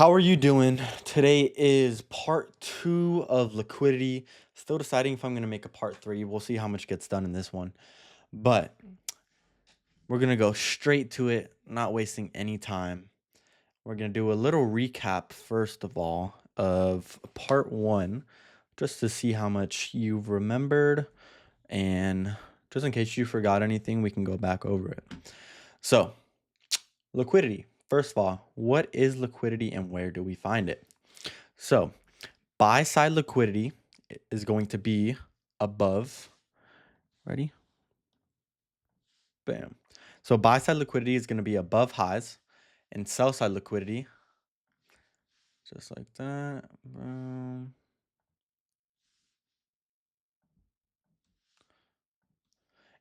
How are you doing? Today is part two of liquidity. Still deciding if I'm going to make a part three. We'll see how much gets done in this one. But we're going to go straight to it, not wasting any time. We're going to do a little recap, first of all, of part one, just to see how much you've remembered. And just in case you forgot anything, we can go back over it. So, liquidity. First of all, what is liquidity and where do we find it? So, buy side liquidity is going to be above. Ready? Bam. So, buy side liquidity is going to be above highs, and sell side liquidity, just like that. Boom.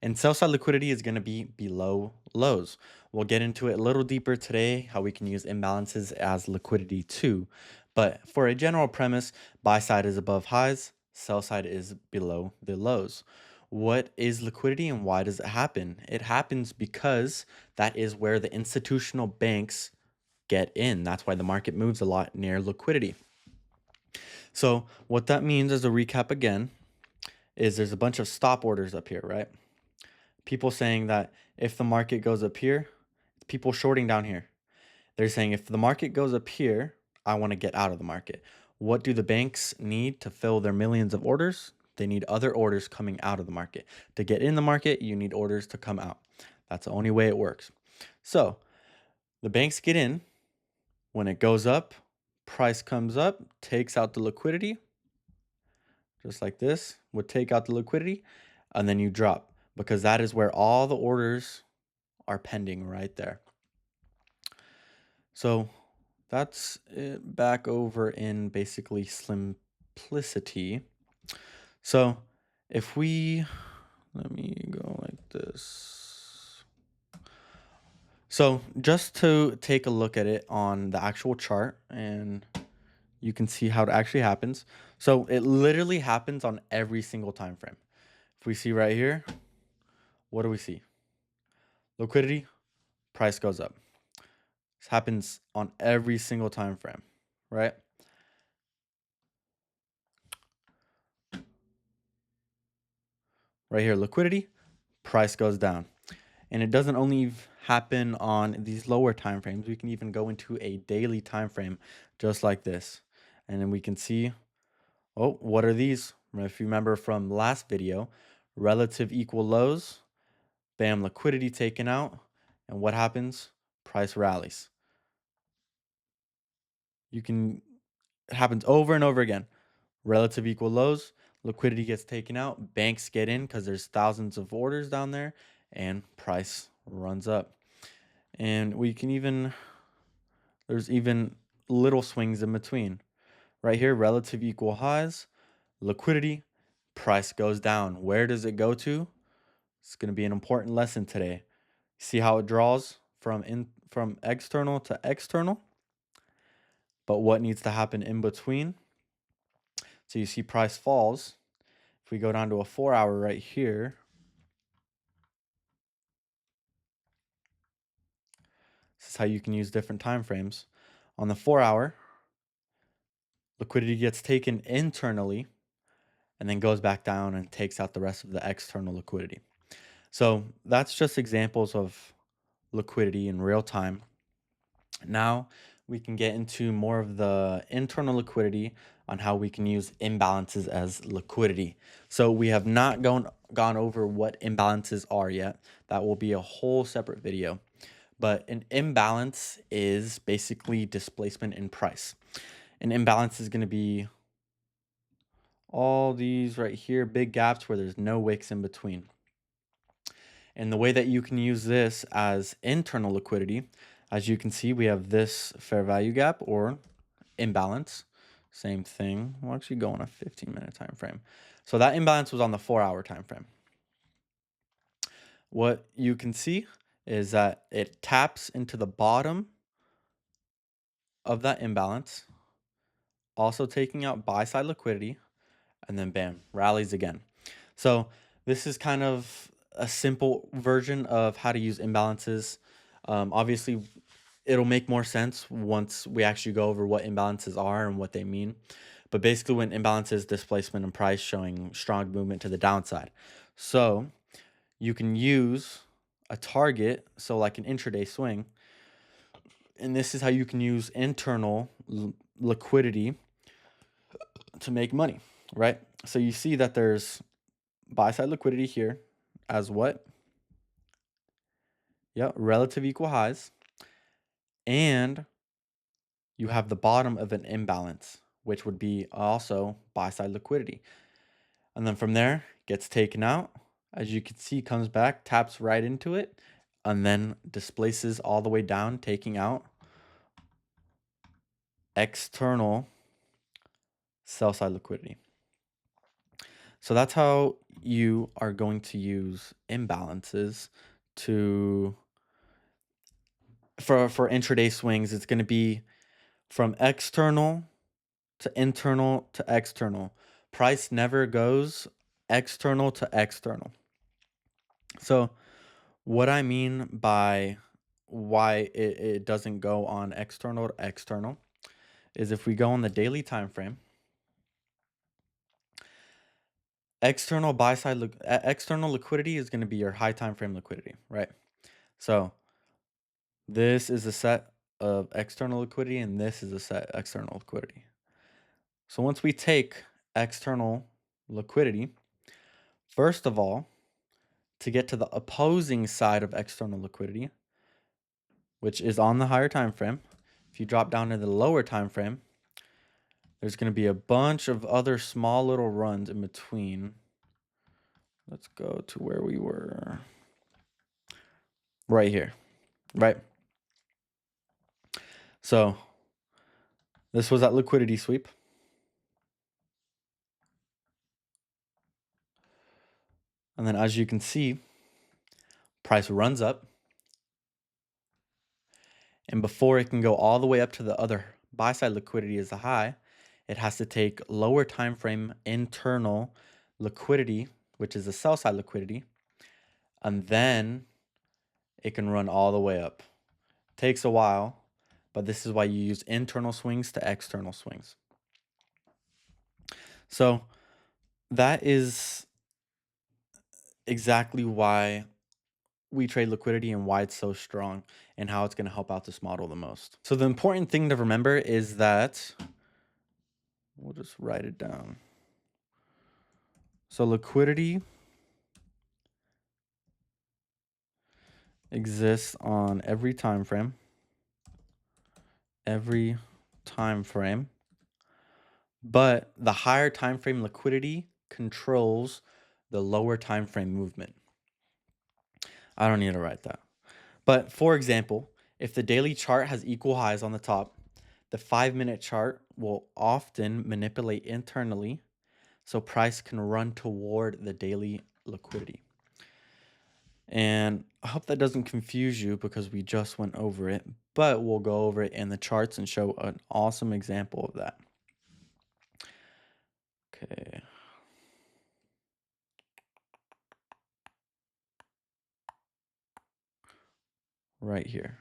And sell side liquidity is going to be below lows. We'll get into it a little deeper today, how we can use imbalances as liquidity too. But for a general premise, buy side is above highs, sell side is below the lows. What is liquidity and why does it happen? It happens because that is where the institutional banks get in. That's why the market moves a lot near liquidity. So what that means, as a recap again, is there's a bunch of stop orders up here, right? People saying that if the market goes up here, people shorting down here. They're saying if the market goes up here, I want to get out of the market. What do the banks need to fill their millions of orders? They need other orders coming out of the market. To get in the market, you need orders to come out. That's the only way it works. So the banks get in. When it goes up, price comes up, takes out the liquidity, just like this, would take out the liquidity, and then you drop because that is where all the orders are pending right there. So that's it back over in basically simplicity. So if we, let me go like this. So just to take a look at it on the actual chart, and you can see how it actually happens. So it literally happens on every single time frame. If we see right here, what do we see? Liquidity, price goes up. This happens on every single time frame, right? Right here, liquidity, price goes down. And it doesn't only happen on these lower time frames. We can even go into a daily time frame just like this. And then we can see, oh, what are these? If you remember from last video, relative equal lows, bam, liquidity taken out. And what happens? Price rallies. It happens over and over again. Relative equal lows, liquidity gets taken out, banks get in because there's thousands of orders down there, and price runs up. And there's even little swings in between. Right here, relative equal highs, liquidity, price goes down. Where does it go to? It's going to be an important lesson today. See how it draws from external to external? But what needs to happen in between? So you see price falls. If we go down to a 4-hour right here, this is how you can use different time frames. On the 4-hour, liquidity gets taken internally and then goes back down and takes out the rest of the external liquidity. So that's just examples of liquidity in real time. Now we can get into more of the internal liquidity on how we can use imbalances as liquidity. So we have not gone over what imbalances are yet. That will be a whole separate video. But an imbalance is basically displacement in price. An imbalance is going to be all these right here, big gaps where there's no wicks in between. And the way that you can use this as internal liquidity, as you can see, we have this fair value gap or imbalance. Same thing. We'll actually go on a 15-minute time frame. So that imbalance was on the 4-hour time frame. What you can see is that it taps into the bottom of that imbalance, also taking out buy side liquidity, and then bam, rallies again. So this is kind of a simple version of how to use imbalances. Obviously, it'll make more sense once we actually go over what imbalances are and what they mean. But basically, when imbalance is displacement and price showing strong movement to the downside. So you can use a target, so like an intraday swing, and this is how you can use internal liquidity to make money, right? So you see that there's buy side liquidity here as what? Yeah, relative equal highs. And you have the bottom of an imbalance, which would be also buy side liquidity. And then from there, gets taken out. As you can see, comes back, taps right into it, and then displaces all the way down, taking out external sell side liquidity. So that's how you are going to use imbalances to for intraday swings. It's going to be from external to internal to external. Price never goes external to external. So what I mean by why it doesn't go on external to external is if we go on the daily time frame, external buy side external liquidity is going to be your high time frame liquidity, right? So this is a set of external liquidity and this is a set external liquidity. So once we take external liquidity, first of all, to get to the opposing side of external liquidity, which is on the higher time frame, if you drop down to the lower time frame, there's going to be a bunch of other small little runs in between. Let's go to where we were. Right here, right? So this was that liquidity sweep. And then as you can see, price runs up. And before it can go all the way up to the other buy side liquidity as a high, it has to take lower time frame internal liquidity, which is the sell side liquidity, and then it can run all the way up. Takes a while, but this is why you use internal swings to external swings. So that is exactly why we trade liquidity and why it's so strong and how it's going to help out this model the most. So the important thing to remember is that we'll just write it down. So liquidity exists on every time frame. But the higher time frame liquidity controls the lower time frame movement. I don't need to write that. But for example, if the daily chart has equal highs on the top, the 5-minute chart will often manipulate internally so price can run toward the daily liquidity. And I hope that doesn't confuse you because we just went over it, but we'll go over it in the charts and show an awesome example of that. Okay. Right here.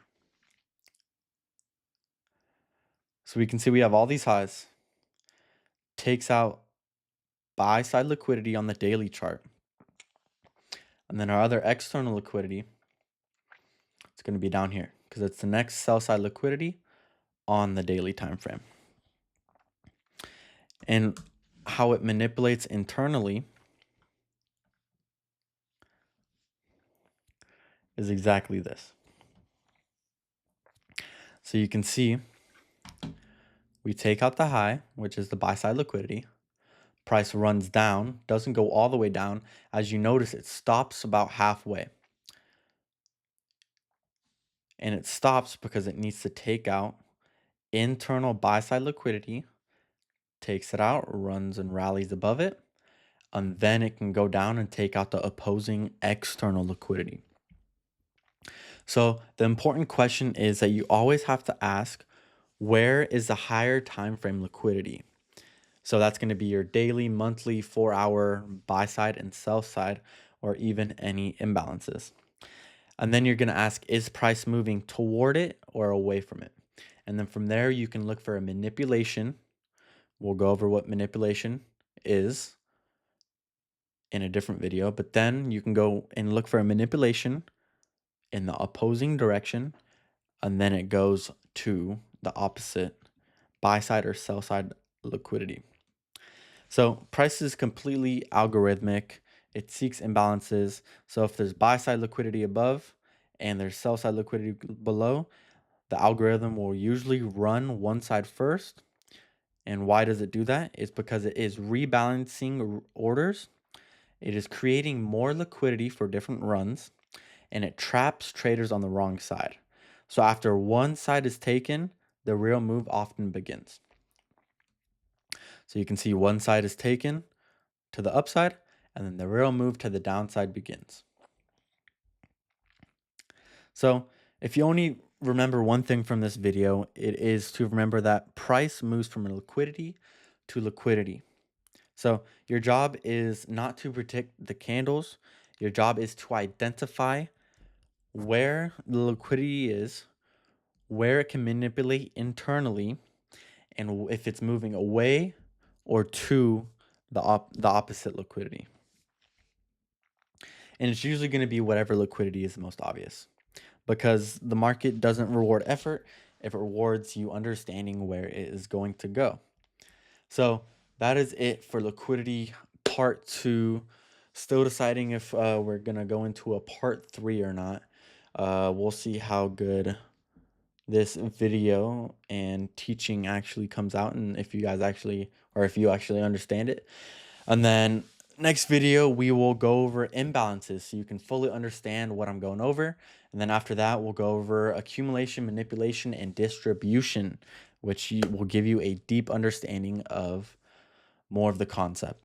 So we can see we have all these highs. Takes out buy side liquidity on the daily chart. And then our other external liquidity, it's going to be down here because it's the next sell side liquidity on the daily time frame. And how it manipulates internally is exactly this. So you can see we take out the high, which is the buy side liquidity. Price runs down, doesn't go all the way down. As you notice, it stops about halfway. And it stops because it needs to take out internal buy side liquidity, takes it out, runs and rallies above it, and then it can go down and take out the opposing external liquidity. So the important question is that you always have to ask, where is the higher time frame liquidity? So that's going to be your daily, monthly, 4-hour buy side and sell side, or even any imbalances. And then you're going to ask, is price moving toward it or away from it? And then from there, you can look for a manipulation. We'll go over what manipulation is in a different video, but then you can go and look for a manipulation in the opposing direction, and then it goes to the opposite buy side or sell side liquidity. So price is completely algorithmic. It seeks imbalances. So if there's buy side liquidity above and there's sell side liquidity below, the algorithm will usually run one side first. And why does it do that? It's because it is rebalancing orders. It is creating more liquidity for different runs, and it traps traders on the wrong side. So after one side is taken, the real move often begins. So you can see one side is taken to the upside, and then the real move to the downside begins. So if you only remember one thing from this video, it is to remember that price moves from liquidity to liquidity. So your job is not to predict the candles. Your job is to identify where the liquidity is, where it can manipulate internally, and if it's moving away or to the opposite liquidity. And it's usually going to be whatever liquidity is the most obvious, because the market doesn't reward effort, it rewards you understanding where it is going to go. So that is it for liquidity part 2. Still deciding if we're going to go into a part 3 or not. We'll see how good this video and teaching actually comes out, and if you guys actually, or if you actually understand it. And then next video, we will go over imbalances so you can fully understand what I'm going over. And then after that, we'll go over accumulation, manipulation, and distribution, which will give you a deep understanding of more of the concept.